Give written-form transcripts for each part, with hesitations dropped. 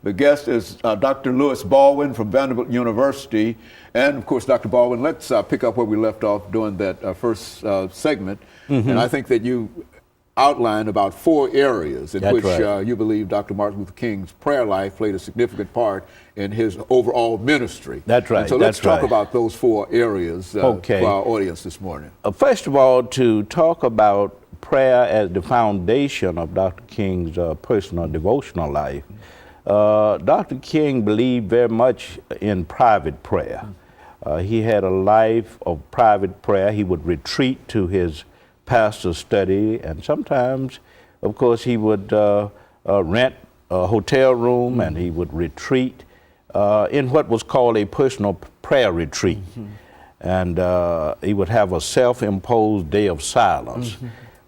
The guest is Dr. Baldwin from Vanderbilt University. And of course, Dr. Baldwin, let's pick up where we left off during that first segment. And I think that you outlined about 4 areas in which you believe Dr. Martin Luther King's prayer life played a significant part in his overall ministry. That's right. And so let's talk about those 4 areas for our audience this morning. First of all, to talk about prayer as the foundation of Dr. King's personal devotional life, Dr. King believed very much in private prayer. He had a life of private prayer. He would retreat to his pastor's study, and sometimes, of course, he would rent a hotel room and he would retreat in what was called a personal prayer retreat. And he would have a self-imposed day of silence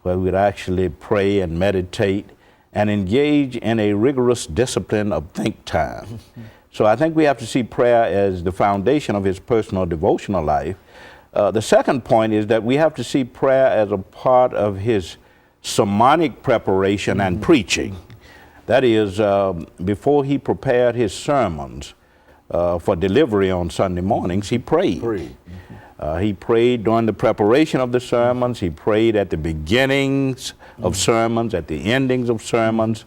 where we would actually pray and meditate and engage in a rigorous discipline of think time. So I think we have to see prayer as the foundation of his personal devotional life. The second point is that we have to see prayer as a part of his sermonic preparation and preaching. That is, before he prepared his sermons for delivery on Sunday mornings, he prayed. He prayed during the preparation of the sermons. He prayed at the beginnings of sermons, at the endings of sermons.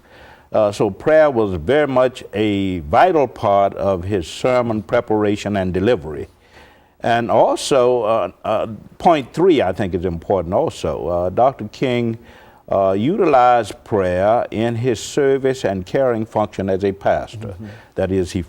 So prayer was very much a vital part of his sermon preparation and delivery. And also, point 3, I think, is important also. Dr. King utilized prayer in his service and caring function as a pastor. That is, he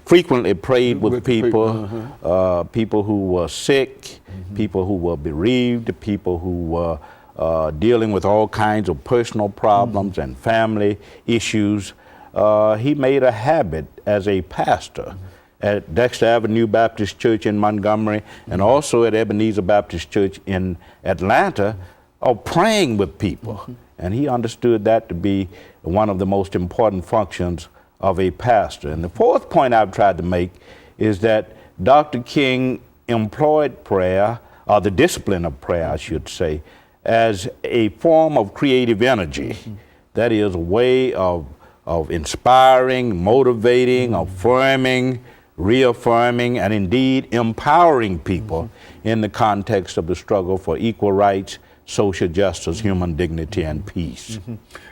frequently prayed with people, people who were sick, people who were bereaved, people who were dealing with all kinds of personal problems and family issues. He made a habit as a pastor at Dexter Avenue Baptist Church in Montgomery and also at Ebenezer Baptist Church in Atlanta of praying with people. And he understood that to be one of the most important functions of a pastor. And the fourth point I've tried to make is that Dr. King employed prayer, or the discipline of prayer, I should say, as a form of creative energy. That is a way of inspiring, motivating, affirming, reaffirming, and indeed empowering people in the context of the struggle for equal rights, social justice, human dignity, and peace.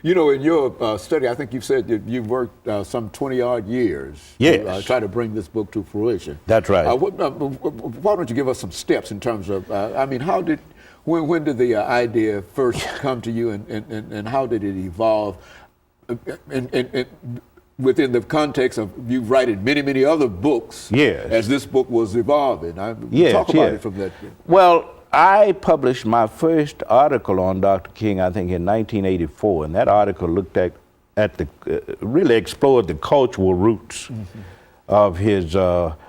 You know, in your study, I think you said that you've worked some 20-odd years to try to bring this book to fruition. That's right. Why don't you give us some steps in terms of, I mean, when did the idea first come to you, and how did it evolve within the context of you writing many other books as this book was evolving? Talk about it from that. Well, I published my first article on Dr. King, I think, in 1984, and that article looked at really explored the cultural roots of his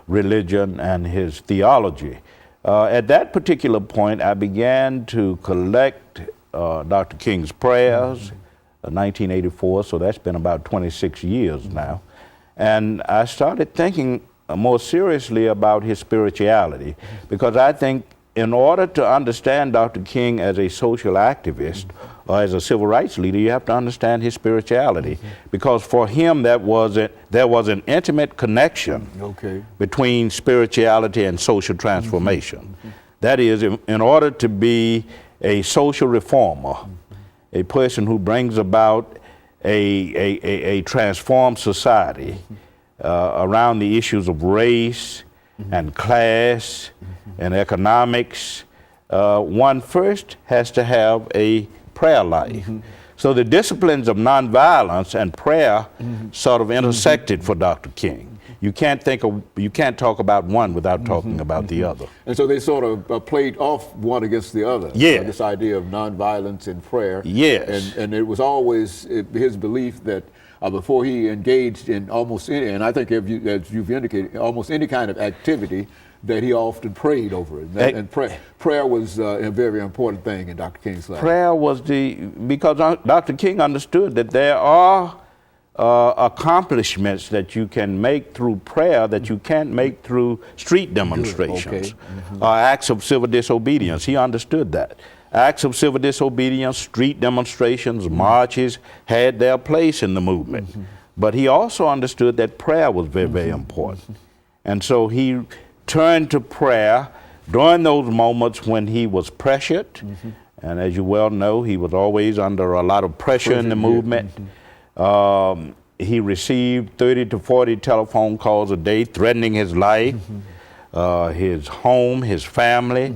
religion and his theology. At that particular point, I began to collect Dr. King's prayers, 1984, so that's been about 26 years now. And I started thinking more seriously about his spirituality, because I think in order to understand Dr. King as a social activist or as a civil rights leader, you have to understand his spirituality, because for him there was an intimate connection between spirituality and social transformation. That is, in order to be a social reformer, a person who brings about a transformed society around the issues of race and class and economics, one first has to have a prayer life. So the disciplines of nonviolence and prayer sort of intersected for Dr. King. You can't talk about one without talking about the other. And so they sort of played off one against the other. This idea of nonviolence and prayer. And it was always his belief that before he engaged in almost any, and I think as you've indicated, almost any kind of activity, that he often prayed over it. And prayer was a very important thing in Dr. King's life. Prayer was because Dr. King understood that there are accomplishments that you can make through prayer that you can't make through street demonstrations, acts of civil disobedience. He understood that. Acts of civil disobedience, street demonstrations, marches had their place in the movement. but he also understood that prayer was very, very important. And so he turned to prayer during those moments when he was pressured. And as you well know, he was always under a lot of pressure in the movement. He received 30 to 40 telephone calls a day threatening his life, his home, his family.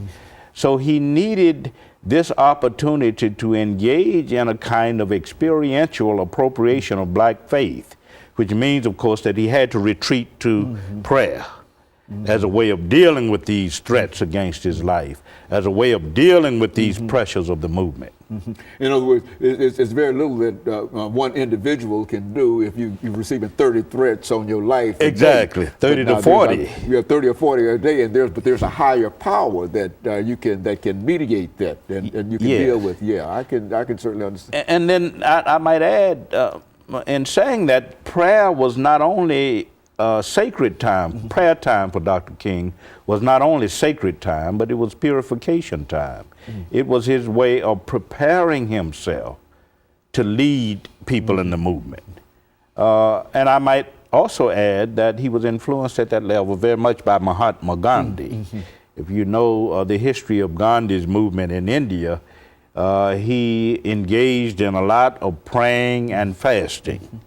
So he needed this opportunity to engage in a kind of experiential appropriation of black faith, which means, of course, that he had to retreat to prayer as a way of dealing with these threats against his life, as a way of dealing with these pressures of the movement. In other words, it's very little that one individual can do if you're receiving 30 threats on your life. Exactly, 30 to 40. You have 30 or 40 a day, and there's a higher power that that can mitigate that, and you can deal with. Yeah, I can certainly understand. And then I might add, in saying that, prayer was not only sacred time, prayer time for Dr. King was not only sacred time, but it was purification time. It was his way of preparing himself to lead people in the movement. And I might also add that he was influenced at that level very much by Mahatma Gandhi. If you know the history of Gandhi's movement in India, he engaged in a lot of praying and fasting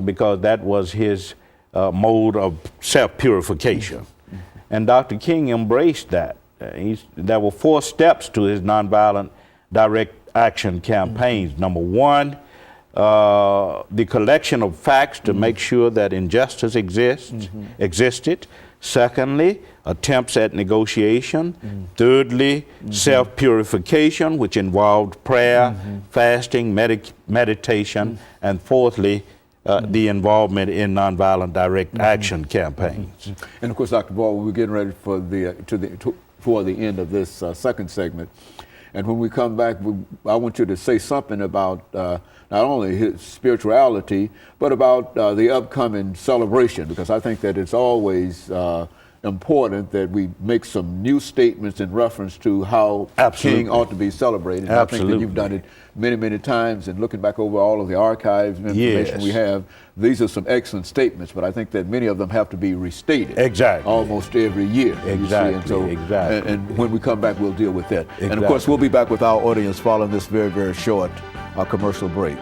because that was his mode of self-purification. And Dr. King embraced that. There were 4 steps to his nonviolent direct action campaigns. Number 1, the collection of facts to make sure that injustice existed. Secondly, attempts at negotiation. Thirdly, self-purification, which involved prayer, fasting, meditation. And fourthly, the involvement in nonviolent direct action campaigns. And of course, Dr. Baldwin, we're getting ready for the end of this second segment. And when we come back, I want you to say something about not only his spirituality, but about the upcoming celebration, because I think that it's always important that we make some new statements in reference to how King ought to be celebrated. And I think that you've done it many, many times, and looking back over all of the archives and information we have, these are some excellent statements, but I think that many of them have to be restated. Almost every year. And when we come back, we'll deal with that. And of course, we'll be back with our audience following this very, very short commercial break.